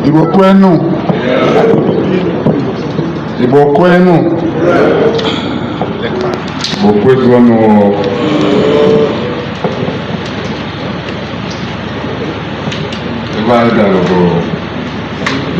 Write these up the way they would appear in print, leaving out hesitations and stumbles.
Igbo kwenu. Igbo kwenu. Igbo kwenu. Ebe bụ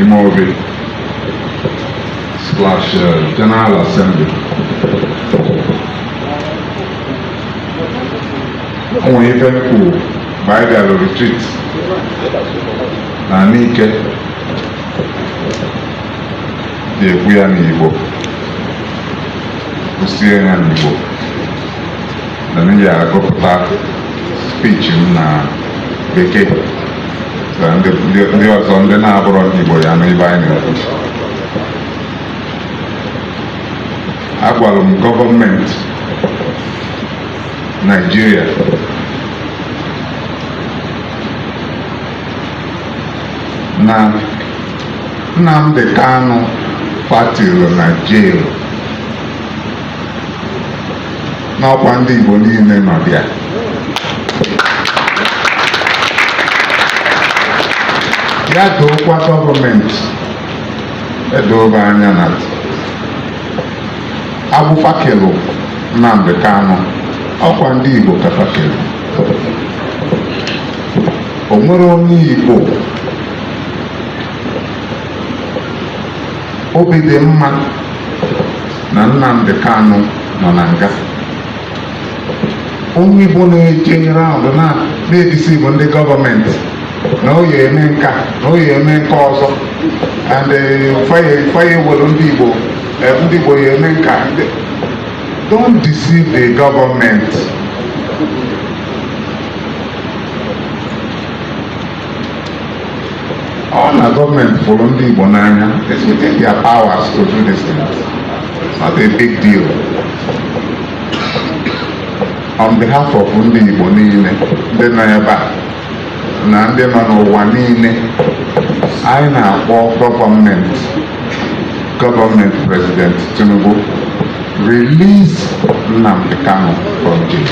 Imobi / General Assembly. Ụmụ ife kwuru mgbe anyị gara retreat na n'ike ga-ekwu ya n'Igbo, kwụsie ya n'Igbo, na m ji agụpụta speech m na Bekee ka ndị ọzọ ndị na-abụrọ Igbo ya na ibe anyị na-ekwu. Agwara m gọọmenti Nigeria na Nnamdi Kanu fatiri na jail n'ọkwa ndị Igbo niile nọ bịa. Ya dookwa gọọmenti edobe anya na agbụfakelu Nnamdi Kanu ọkwa ndị Igbo kafakelu. O nwere onye Igbo obi dị mma na Nnamdi Kanu nọ na nga. Onye Igbo na-eje raụndụ na-edisi Igbo ndị gọọmenti na o ya eme nka na o ya eme nke ọzọ, and fire welu ndị Igbo ya eme nka. Don't deceive the government. All the government fụrụ ndị Igbo n'anya. It's within their powers to do this thing. It's not a big deal. On behalf of ndị Igbo niile, ndị nọ ebe a na ndị nọ n'ụwa niile, anyị na-akpọ gọọmenti President Tinubu, release Nnamdi Kanu from jail.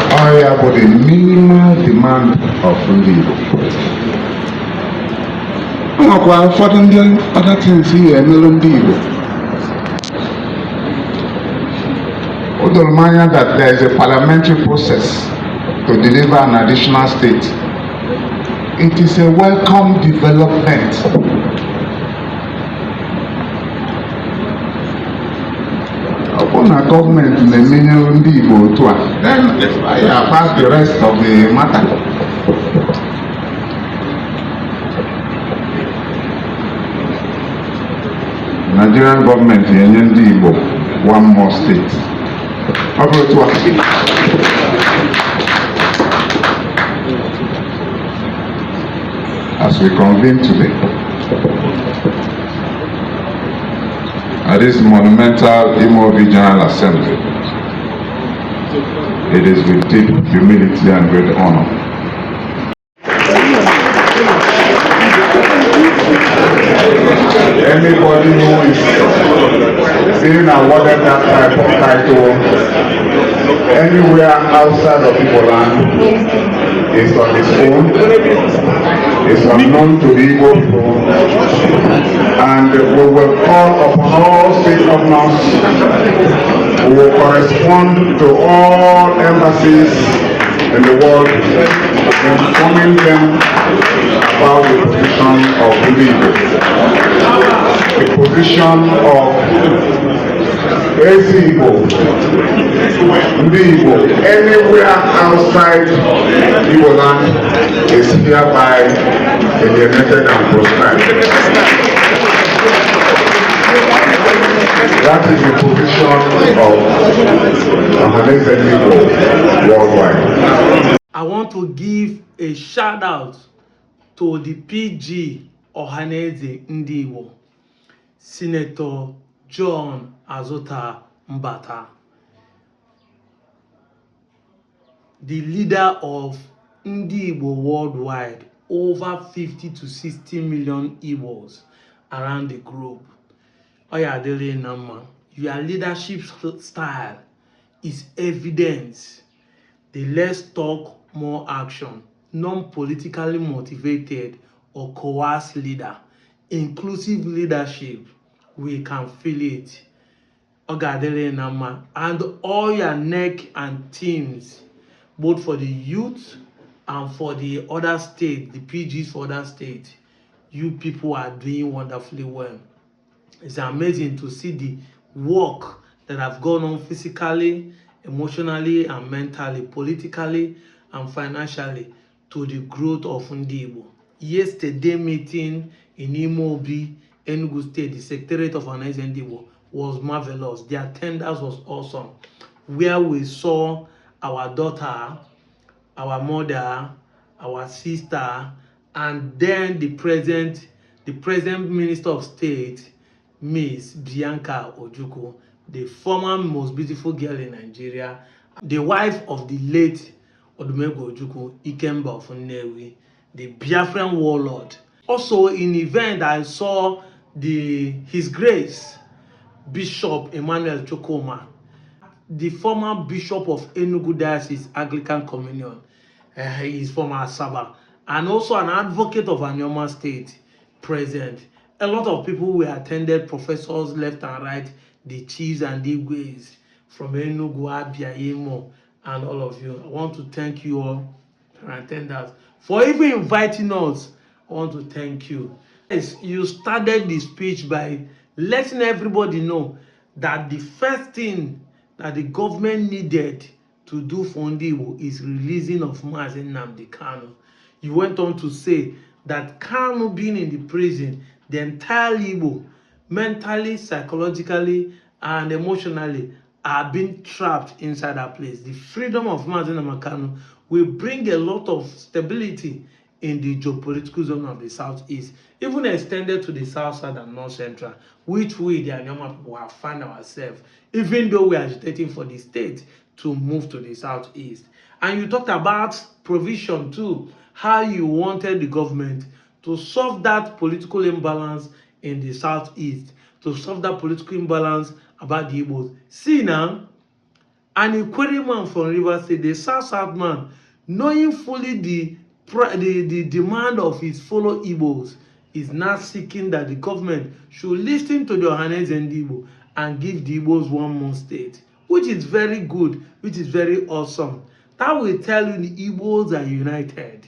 Ọ ya bụ the minimal demand of ndị Igbo. Ọ nwekwara ụfọdụ ndị other things ya emelụ ndị Igbo. O doro m anya that there is a parliamentary process to deliver an additional state. It is a welcome development. Ọ bụrụ na gọọmenti na-emenyere ndị Igbo otu a, then I pass the rest of the matter. Nigerian government enye ndị Igbo one more state. Ọ bụrụ otu a, as we convene today at this monumental Imobi General Assembly, it is with deep humility and great honor anybody who is being awarded that type of title anywhere outside of Igbo land is on its own, is unknown to the Igbo people, and we will call upon all state governors who will correspond to all embassies in the world, informing them about the position of the Igbo, the position of Eze Ndigbo, anywhere outside Igbo land is hereby alienated and proscribed. That is the position of Eze Ndigbo worldwide. I want to give a shout out to the PG Eze Ndigbo, Senator John Azota Mbata, the leader of Ndigbo worldwide, over 50 to 60 million Igbos around the globe. Oyadele Nama, your leadership style is evidence the less talk, more action, non-politically motivated or coerced leader, inclusive leadership, we can feel it. Ogadele Nama, and all your neck and teams, both for the youth and for the other state, the PGs for other state, you people are doing wonderfully well. It's amazing to see the work that have gone on physically, emotionally, and mentally, politically, and financially to the growth of Ndigbo. Yesterday meeting in Imobi, Enugu State, the Secretariat of Eze Ndigbo, was marvelous. The attendance was awesome, where we saw our daughter, our mother, our sister, and then the present Minister of State, Miss Bianca Ojukwu, the former most beautiful girl in Nigeria, the wife of the late Odumegwu Ojukwu, Ikemba of Nnewi, the Biafran warlord. Also in event, I saw His Grace Bishop Emmanuel Chokoma, the former Bishop of Enugu Diocese Anglican Communion. He is from Asaba, and also an advocate of Anioma State present. A lot of people were attended, professors left and right, the chiefs and the Igwes from Enugu, Abia, Imo, and all of you. I want to thank you all for attendance. For even inviting us, I want to thank you. Yes, you started the speech by letting everybody know that the first thing that the government needed to do for Ndigbo is releasing of Nnamdi Kanu. You went on to say that Kanu being in the prison, the entire Igbo, mentally, psychologically, and emotionally, are being trapped inside that place. The freedom of Nnamdi Kanu will bring a lot of stability in the geopolitical zone of the southeast, even extended to the south side and north central, which we, the Anioma people, have found ourselves, even though we are agitating for the state to move to the southeast. And you talked about provision too, how you wanted the government to solve that political imbalance in the southeast, to solve that political imbalance about the Igbos. See now, an inquiry man from Rivers State, the South man, knowing fully the demand of his fellow Igbos, is now seeking that the government should listen to the Eze Ndigbo and give the Igbos one more state, which is very good, which is very awesome. That will tell you the Igbos are united.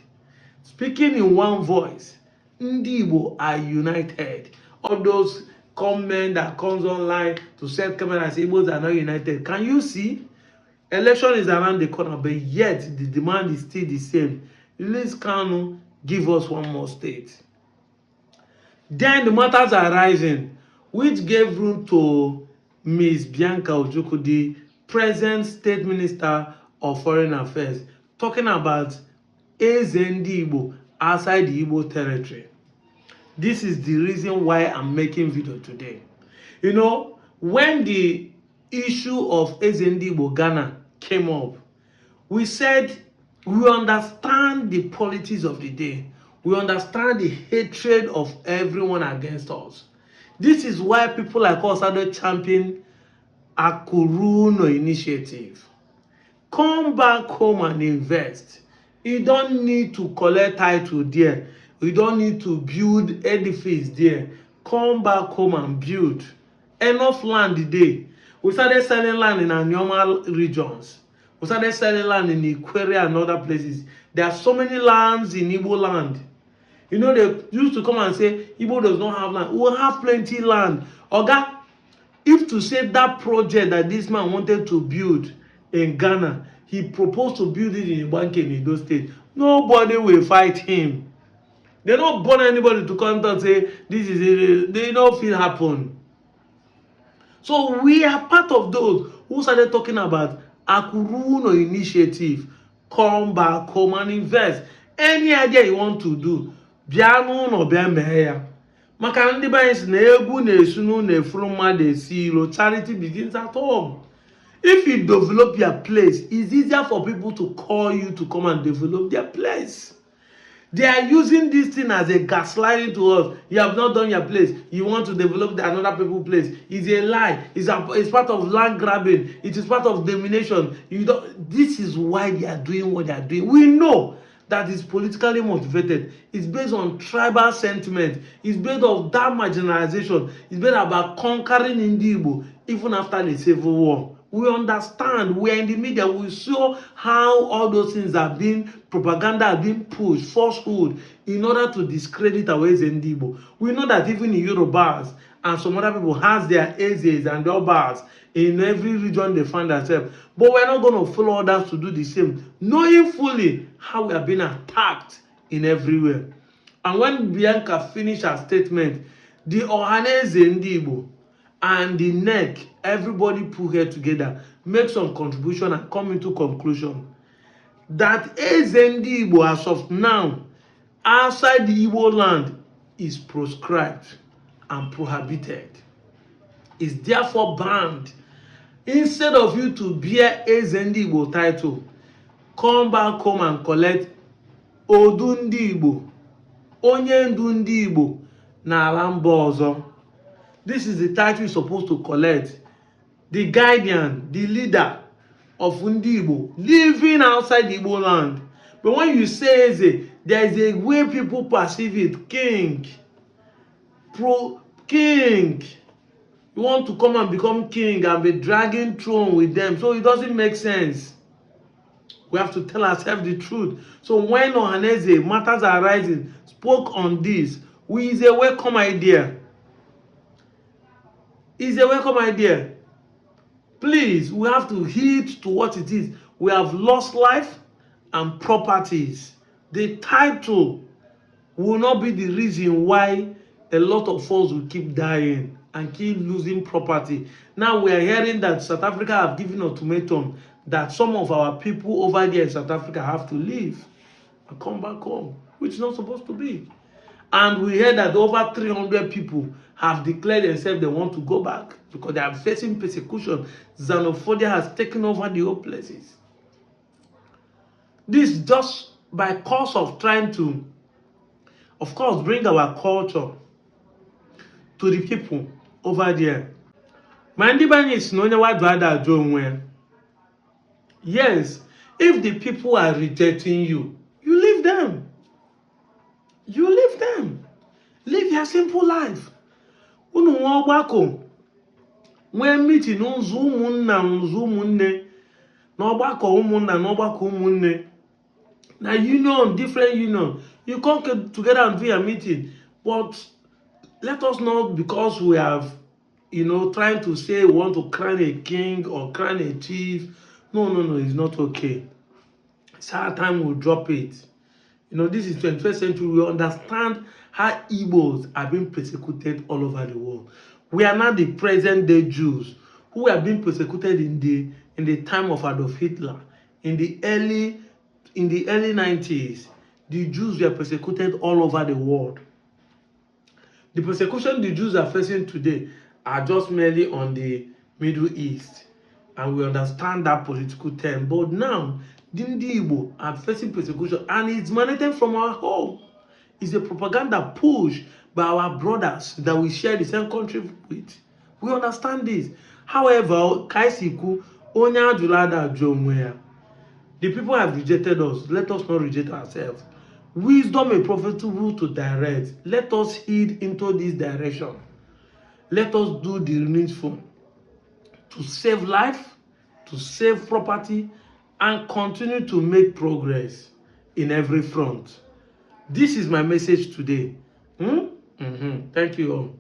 Speaking in one voice, Ndigbo are united. All those comments that comes online to set camera and say Igbos are not united. Can you see? Election is around the corner, but yet the demand is still the same. Release Kanu, give us one more state. Then the matters are rising, which gave room to Ms. Bianca Ojukwu, the present State Minister of Foreign Affairs, talking about Eze Ndigbo outside the Igbo territory. This is the reason why I'm making video today. You know, when the issue of Eze Ndigbo Ghana came up, we said we understand the politics of the day. We understand the hatred of everyone against us. This is why people like us started championing Akuruno initiative. Come back home and invest. You don't need to collect title there. You don't need to build edifice there. Come back home and build. Enough land today. We started selling land in our normal regions. We started selling land in Ikwere and other places. There are so many lands in Igbo land. You know, they used to come and say, Igbo does not have land. We will have plenty land. Oga, if to say that project that this man wanted to build in Ghana, he proposed to build it in Ibanke in Edo State, nobody will fight him. They don't burn anybody to come and say, this is it. They don't feel happen. So we are part of those who started talking about Akuruno initiative. Come back home and invest. Any idea you want to do, bianu no bia meya. Maka ndị banyere si na egwu na-esunu na efuru mmadụ esi ilo. Charity begins at home. If you develop your place, it's easier for people to call you to come and develop their place. They are using this thing as a gaslighting to us. You have not done your place. You want to develop another people's place. It's a lie. It's part of land grabbing. It is part of domination. This is why they are doing what they are doing. We know that is politically motivated. It's based on tribal sentiment. It's based on that marginalization. It's based about conquering Igbo even after the Civil War. We understand. We are in the media. We saw how all those things are being, propaganda are being pushed, falsehood, in order to discredit our Eze Ndigbo. We know that even in Yorubas and some other people has their Ezes and their Obas in every region they find themselves. But we're not going to follow others to do the same, knowing fully how we are being attacked in everywhere. And when Bianca finished her statement, the Ohaneze Ndigbo and the neck, everybody put here together, make some contribution and come into conclusion that Eze Ndigbo as of now, outside the Igbo land, is proscribed and prohibited. Is therefore banned. Instead of you to bear Eze Ndigbo title, come back home and collect Odu Ndigbo, Onye Ndu Ndigbo na ala mba ọzọ. This is the title you're supposed to collect. The guardian, the leader of Ndigbo, living outside the Igbo land. But when you say Eze, there is a way people perceive it. King. King. You want to come and become king and be dragging throne with them. So it doesn't make sense. We have to tell ourselves the truth. So when Ohaneze, matters are rising, spoke on this, is a welcome idea. It's a welcome idea. Please, we have to heed to what it is. We have lost life and properties. The title will not be the reason why a lot of us will keep dying and keep losing property. Now we are hearing that South Africa have given ultimatum that some of our people over there in South Africa have to leave and come back home, which is not supposed to be. And we heard that over 300 people have declared themselves they want to go back because they are facing persecution. Xenophobia has taken over the whole places. This just by cause of trying to, of course, bring our culture to the people over there. Yes, if the people are rejecting you, you leave them. You leave them. Live your simple life. Unu nwa ọgbakọ nwee meeting nzu ụmụnna nzu ụmụnne na ọgbakọ ụmụnna na ọgbakọ ụmụnne na union, different union. You come together and do a meeting, but let us not, because we have, trying to say we want to crown a king or crown a chief. No, it's not okay. It's our time we'll drop it. This is 21st century. We understand how Igbos are being persecuted all over the world. We are not the present day Jews who are being persecuted in the time of Adolf Hitler. In the early 90s, the Jews were persecuted all over the world. The persecution the Jews are facing today are just merely on the Middle East. And we understand that political term. But now, the Igbo are facing persecution, and it's emanating from our home. It's a propaganda push by our brothers that we share the same country with. We understand this. However, Kaisiku, Onya Julada Jomwea, the people have rejected us. Let us not reject ourselves. Wisdom is profitable to direct. Let us heed into this direction. Let us do the needful to save life, to save property, and continue to make progress in every front. This is my message today. Thank you all.